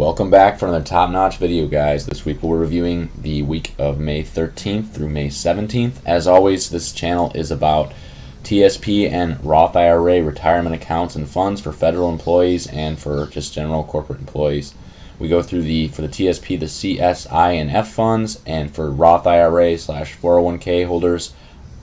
Welcome back for another top-notch video, guys. This week we're reviewing the week of May 13th through May 17th. As always, this channel is about TSP and Roth IRA retirement accounts and funds for federal employees and for just general corporate employees. We go through for the TSP, the CSI and F funds, and for Roth IRA / 401k holders,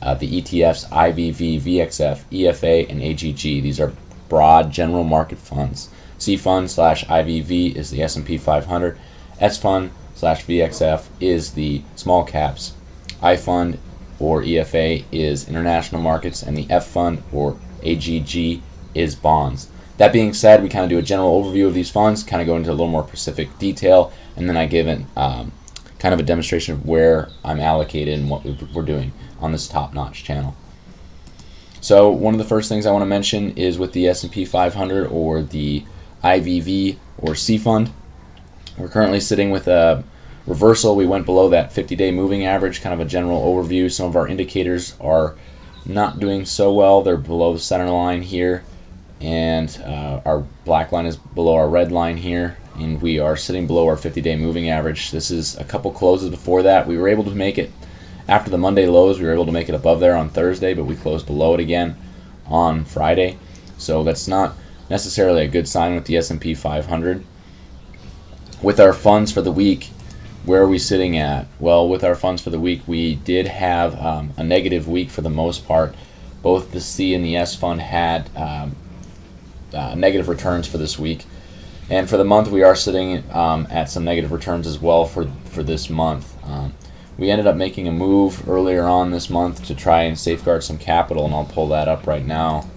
the ETFs, IVV, VXF, EFA, and AGG. These are broad general market funds. C fund / IVV is the S&P 500. S fund / VXF is the small caps. I fund or EFA is international markets, and the F fund or AGG is bonds. That being said, we kind of do a general overview of these funds, kind of go into a little more specific detail, and then I give it kind of a demonstration of where I'm allocated and what we're doing on this top-notch channel. So one of the first things I want to mention is with the S&P 500 or the IVV or C fund. We're currently sitting with a reversal. We went below that 50-day moving average, kind of a general overview. Some of our indicators are not doing so well. They're below the center line here, and our black line is below our red line here, and we are sitting below our 50-day moving average. This is a couple closes before that. We were able to make it after the Monday lows. We were able to make it above there on Thursday, but we closed below it again on Friday. So that's not necessarily a good sign with the S&P 500. With our funds for the week, where are we sitting at? Well, with our funds for the week, we did have a negative week for the most part. Both the C and the S fund had negative returns for this week. And for the month, we are sitting at some negative returns as well for this month. We ended up making a move earlier on this month to try and safeguard some capital, and I'll pull that up right now.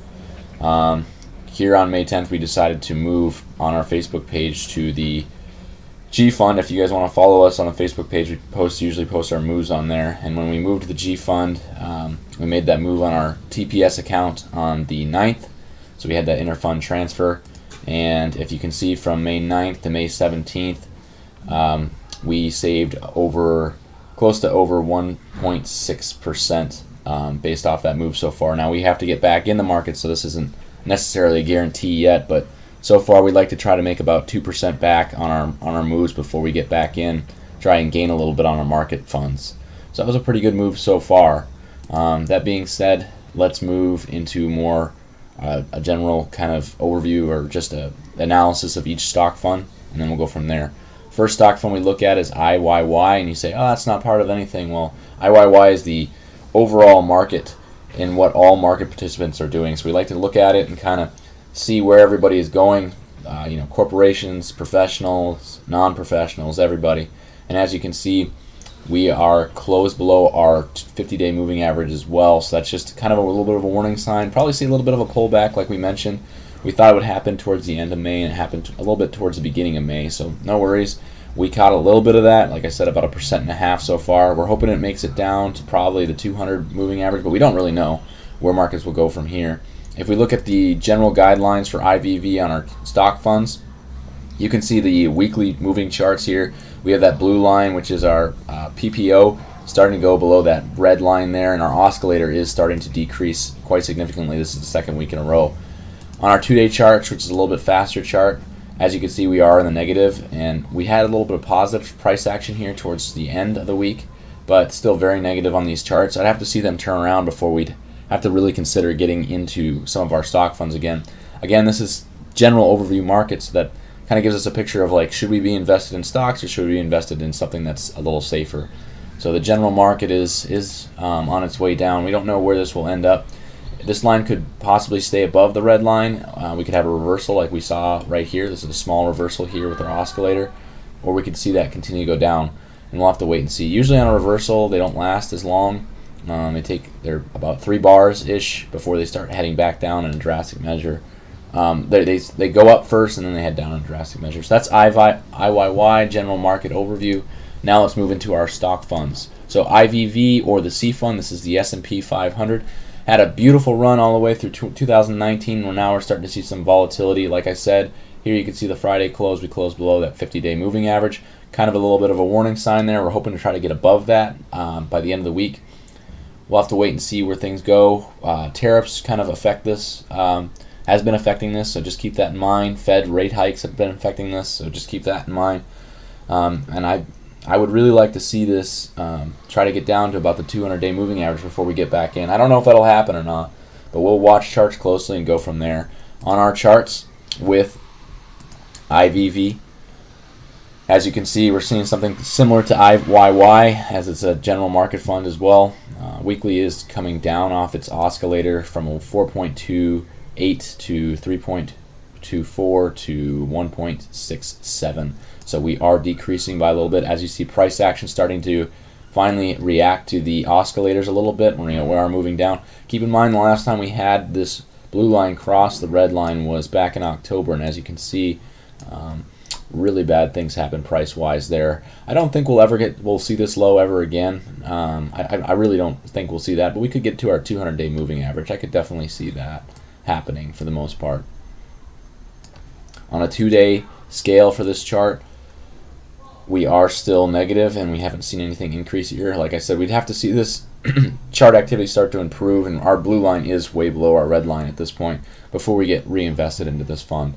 Here on May 10th, we decided to move on our Facebook page to the G fund. If you guys want to follow us on the Facebook page, we usually post our moves on there. And when we moved to the G fund, we made that move on our TPS account on the 9th. So we had that interfund transfer. And if you can see from May 9th to May 17th, we saved close to over 1.6% based off that move so far. Now we have to get back in the market, so this isn't necessarily a guarantee yet, but so far we'd like to try to make about 2% back on our moves before we get back in, try and gain a little bit on our market funds. So that was a pretty good move so far. That being said, let's move into more a general kind of overview or just a analysis of each stock fund, and then we'll go from there. First stock fund we look at is IYY, and you say, oh, that's not part of anything. Well, IYY is the overall market in what all market participants are doing. So we like to look at it and kind of see where everybody is going, corporations, professionals, non-professionals, everybody. And as you can see, we are closed below our 50-day moving average as well. So that's just kind of a little bit of a warning sign. Probably see a little bit of a pullback like we mentioned. We thought it would happen towards the end of May, and it happened a little bit towards the beginning of May. So no worries. We caught a little bit of that, like I said, about 1.5% so far. We're hoping it makes it down to probably the 200 moving average, but we don't really know where markets will go from here. If we look at the general guidelines for IVV on our stock funds, you can see the weekly moving charts here. We have that blue line, which is our PPO, starting to go below that red line there, and our oscillator is starting to decrease quite significantly. This is the second week in a row. On our 2-day charts, which is a little bit faster chart, as you can see, we are in the negative, and we had a little bit of positive price action here towards the end of the week, but still very negative on these charts. I'd have to see them turn around before we'd have to really consider getting into some of our stock funds again. Again, this is general overview markets that kind of gives us a picture of like, should we be invested in stocks or should we be invested in something that's a little safer? So the general market is on its way down. We don't know where this will end up. This line could possibly stay above the red line. We could have a reversal like we saw right here. This is a small reversal here with our oscillator, or we could see that continue to go down, and we'll have to wait and see. Usually on a reversal, they don't last as long. They're about 3 bars ish before they start heading back down in a drastic measure. They go up first and then they head down in a drastic measure. So that's IYY general market overview. Now let's move into our stock funds. So IVV or the C fund, this is the S&P 500. Had a beautiful run all the way through 2019. Now we're starting to see some volatility. Like I said, here you can see the Friday close. We closed below that 50-day moving average. Kind of a little bit of a warning sign there. We're hoping to try to get above that by the end of the week. We'll have to wait and see where things go. Tariffs kind of affect this. has been affecting this, so just keep that in mind. Fed rate hikes have been affecting this, so just keep that in mind. And I would really like to see this try to get down to about the 200-day moving average before we get back in. I don't know if that'll happen or not, but we'll watch charts closely and go from there. On our charts with IVV, as you can see, we're seeing something similar to IYY, as it's a general market fund as well. Weekly is coming down off its oscillator from 4.28 to 3.24 to 1.67. So we are decreasing by a little bit. As you see, price action starting to finally react to the oscillators a little bit. We are moving down. Keep in mind, the last time we had this blue line cross the red line was back in October, and as you can see, really bad things happen price-wise there. I don't think we'll see this low ever again. I really don't think we'll see that, but we could get to our 200-day moving average. I could definitely see that happening for the most part. On a 2-day scale for this chart, we are still negative, and we haven't seen anything increase here. Like I said, we'd have to see this chart activity start to improve, and our blue line is way below our red line at this point before we get reinvested into this fund.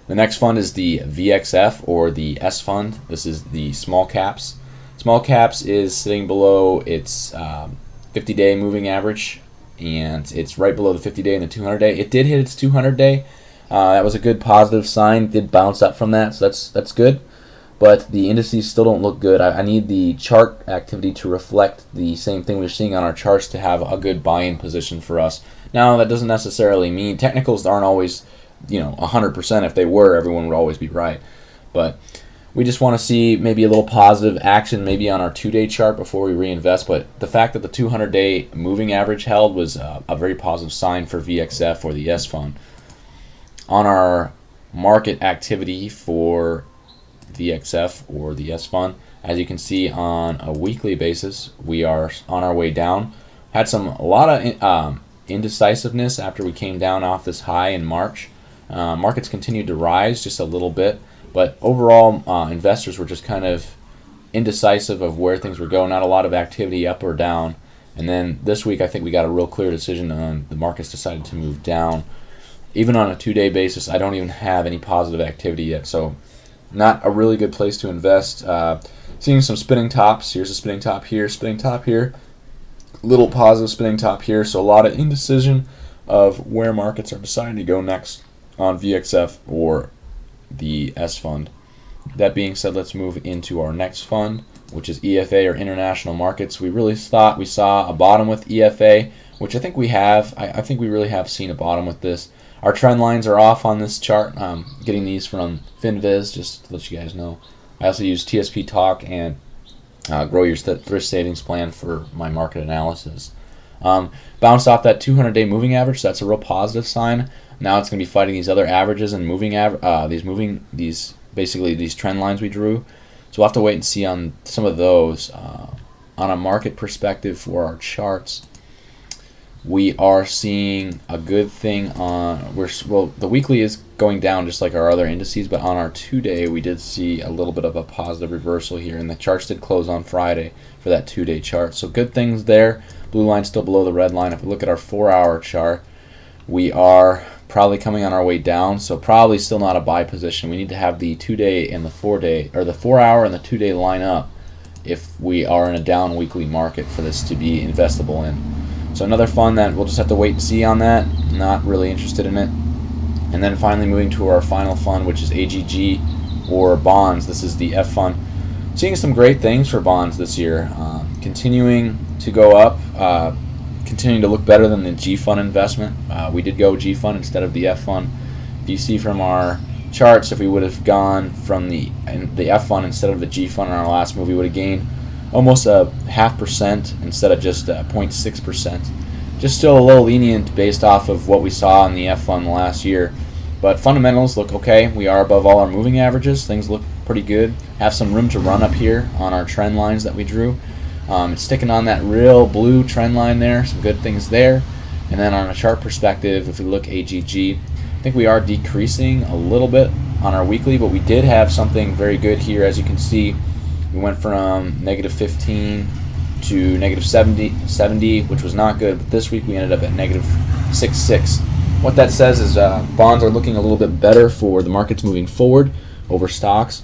The next fund is the VXF, or the S fund. This is the small caps. Small caps is sitting below its 50-day moving average, and it's right below the 50-day and the 200-day. It did hit its 200-day. That was a good positive sign. It did bounce up from that, so that's good. But the indices still don't look good. I need the chart activity to reflect the same thing we're seeing on our charts to have a good buy-in position for us. Now, that doesn't necessarily mean technicals aren't always 100%. If they were, everyone would always be right. But we just want to see maybe a little positive action maybe on our 2-day chart before we reinvest. But the fact that the 200-day moving average held was a very positive sign for VXF, or the S fund. On our market activity for VXF, or the S fund, as you can see on a weekly basis, we are on our way down. Had a lot of indecisiveness after we came down off this high in March. Markets continued to rise just a little bit, but overall investors were just kind of indecisive of where things were going. Not a lot of activity up or down. And then this week, I think we got a real clear decision on the markets decided to move down. Even on a 2-day basis, I don't even have any positive activity yet, so not a really good place to invest. Seeing some spinning tops. Here's a spinning top here, little positive spinning top here, so a lot of indecision of where markets are deciding to go next on VXF or the S fund. That being said, let's move into our next fund, which is EFA, or International Markets. We really thought we saw a bottom with EFA, which I think we have. I think we really have seen a bottom with this. Our trend lines are off on this chart. Getting these from FinViz, just to let you guys know. I also use TSP Talk and Grow Your Thrift Savings Plan for my market analysis. Bounced off that 200-day moving average, so that's a real positive sign. Now it's going to be fighting these other averages and these trend lines we drew. So we'll have to wait and see on some of those. On a market perspective for our charts, we are seeing a good thing on the weekly is going down just like our other indices, but on our 2-day we did see a little bit of a positive reversal here, and the charts did close on Friday for that 2-day chart. So good things there. Blue line still below the red line. If we look at our 4-hour chart, we are probably coming on our way down, so probably still not a buy position. We need to have the 2-day and the 4-day, or the 4-hour and the 2-day line up if we are in a down weekly market for this to be investable in. So another fund that we'll just have to wait and see on that. Not really interested in it. And then finally moving to our final fund, which is AGG, or bonds. This is the F fund. Seeing some great things for bonds this year. Continuing to go up. Continuing to look better than the G fund investment. We did go G fund instead of the F fund. If you see from our charts, if we would have gone from the F fund instead of the G fund in our last move, we would have gained almost a 0.5% instead of just 0.6%. Just still a little lenient based off of what we saw in the F fund last year. But fundamentals look okay. We are above all our moving averages. Things look pretty good. Have some room to run up here on our trend lines that we drew. It's sticking on that real blue trend line there. Some good things there. And then on a chart perspective, if we look AGG, I think we are decreasing a little bit on our weekly, but we did have something very good here. As you can see, we went from negative 15 to negative 70, which was not good. But this week we ended up at negative 6.6. What that says is bonds are looking a little bit better for the markets moving forward over stocks,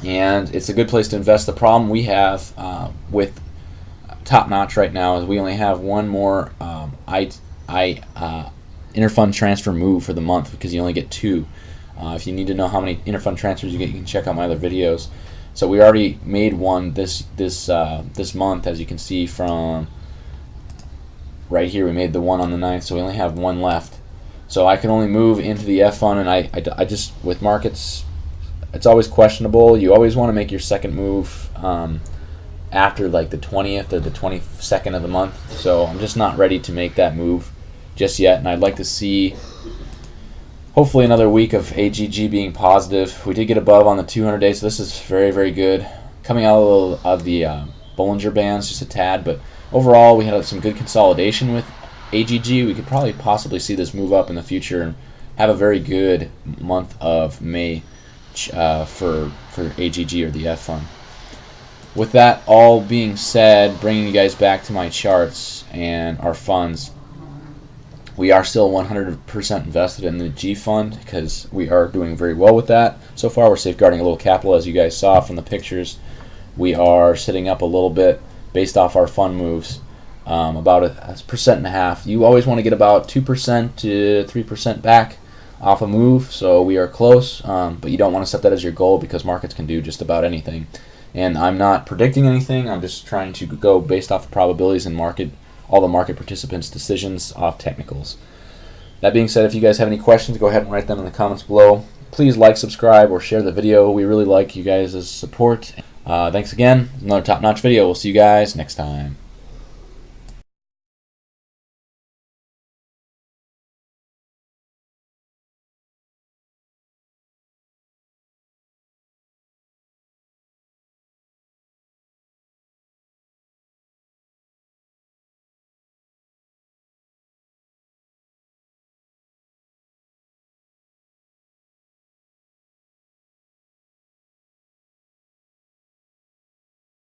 and it's a good place to invest. The problem we have with Top Notch right now is we only have one more interfund transfer move for the month, because you only get 2. If you need to know how many interfund transfers you get, you can check out my other videos. So we already made one this month, as you can see from right here. We made the one on the 9th, so we only have one left. So I can only move into the F fund, and I just, with markets, it's always questionable. You always want to make your second move after like the 20th or the 22nd of the month. So I'm just not ready to make that move just yet, and I'd like to see hopefully another week of AGG being positive. We did get above on the 200 days, so this is very, very good. Coming out of the Bollinger Bands just a tad, but overall we had some good consolidation with AGG. We could probably possibly see this move up in the future and have a very good month of May for AGG or the F fund. With that all being said, bringing you guys back to my charts and our funds, we are still 100% invested in the G fund because we are doing very well with that. So far we're safeguarding a little capital, as you guys saw from the pictures. We are sitting up a little bit based off our fund moves, about a 1.5%. You always want to get about 2% to 3% back off a move, so we are close, but you don't want to set that as your goal because markets can do just about anything. And I'm not predicting anything, I'm just trying to go based off the probabilities and all the market participants' decisions off technicals. That being said, if you guys have any questions, go ahead and write them in the comments below. Please like, subscribe, or share the video. We really like you guys' support. Thanks again. Another top-notch video. We'll see you guys next time.